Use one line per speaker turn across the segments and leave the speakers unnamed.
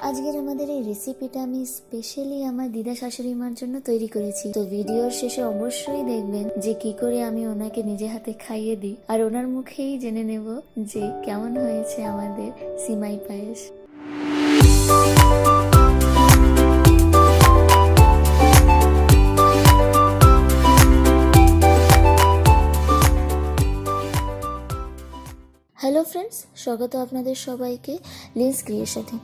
আজকের আমাদের এই রেসিপিটা আমি স্পেশালি আমার দিদা শাশুড়ি মার জন্য তৈরি করেছি। তো ভিডিওর শেষে অবশ্যই দেখবেন যে কি করে আমি ওনাকে নিজে হাতে খাইয়ে দিই, আর ওনার মুখেই জেনে নেব যে কেমন হয়েছে আমাদের সিমাই পায়েস। হ্যালো ফ্রেন্ডস, স্বাগত আপনাদের সবাইকে লিন্সক্রিয়েশনে।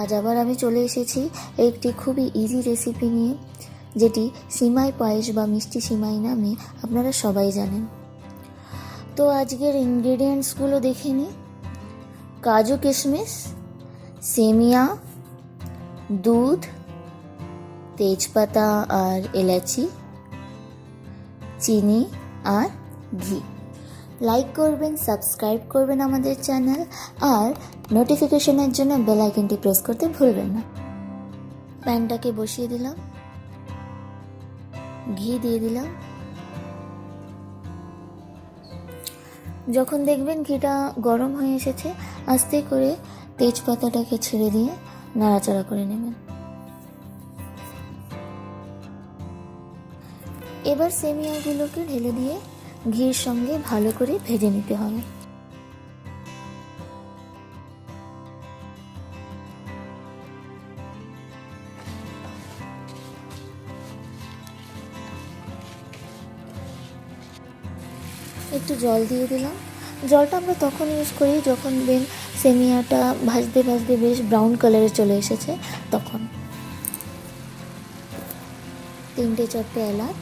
আজ আবার আমি চলে এসেছি একটি খুবই ইজি রেসিপি নিয়ে, যেটি সিমাই পায়েস বা মিষ্টি সিমাই নামে আপনারা সবাই জানেন। তো আজকের ইনগ্রেডিয়েন্টসগুলো দেখে নিই। কাজু কিশমিশ, সেমিয়া, দুধ, তেজপাতা আর এলাচি, চিনি আর ঘি। লাইক করবেন, সাবস্ক্রাইব করবেন আমাদের চ্যানেল, আর নোটিফিকেশনের জন্য বেল আইকনটি প্রেস করতে ভুলবেন না। প্যানটাকে বসিয়ে দিলাম, ঘি দিয়ে দিলাম। যখন দেখবেন ঘিটা গরম হয়ে এসেছে, আস্তে করে তেজপাতাটাকে ছেড়ে দিয়ে নাড়াচাড়া করে নেবেন। এবার সেমিয়াগুলোকে ঢেলে দিয়ে ঘির সঙ্গে ভালো করে ভেজে নিতে হবে। একটু জল দিয়ে দিলাম। জলটা আমরা তখন ইউজ করি যখন সেমিয়াটা ভাজতে ভাজতে বেশ ব্রাউন কালারে চলে এসেছে, তখন। 3-4টে এলাচ,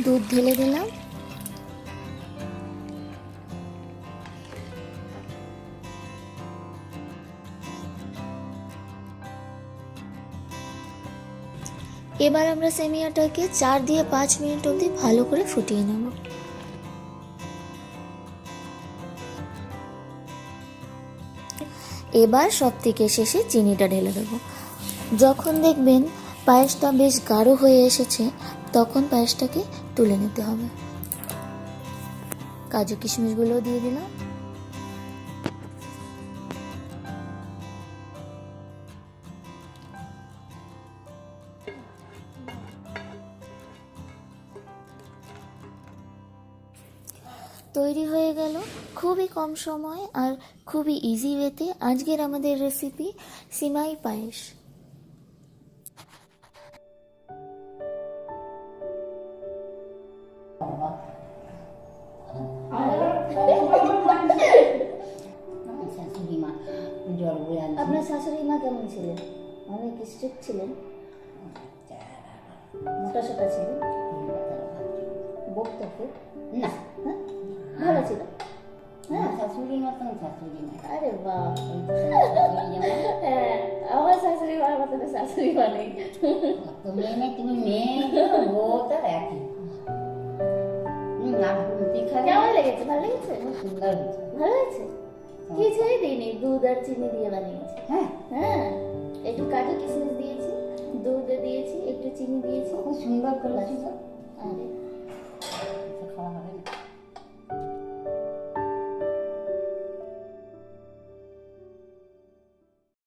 দুধ ঢেলে দিলাম। এবার আমরা সেমিয়াটাকে 4 দিয়ে 5 মিনিট অবধি ভালো করে ফুটিয়ে নেব। এবার সব থেকে শেষে চিনিটা ঢেলে দেব। যখন দেখবেন পায়েসটা বেশ গাঢ় হয়ে এসেছে, তখন পায়েসটাকে তুলে নিতে হবে। কাজু কিশমিশগুলো দিয়ে দিলাম। তৈরি হয়ে গেল খুবই কম সময় আর খুবই ইজি ওয়েতে আজকের আমাদের রেসিপি সিমাই পায়েস। আপনার শাশুড়ি মা কেমন ছিলেন? অনেক স্ট্রিক্ট ছিলেন? মোটা সোটা ছিলেন? বকতো খুব? না, ভালো ছিল। হ্যাঁ, শাশুড়ি মতন শাশুড়ি না। আরে বাহ, আমার শাশুড়ি মার মতন শাশুড়ি মানে তুমি মেয়ে বউটা একই। কেমন লেগেছে? ভালো লেগেছে? সুন্দর হয়েছে। ভালো হয়েছে? কিছুই দিইনি, দুধ আর চিনি দিয়ে বানিয়েছি। হ্যাঁ হ্যাঁ, একটু কাজু কিশমিশ দিয়েছি, দুধ দিয়েছি, একটু চিনি দিয়েছি, খুব সুন্দর করেছি। আরে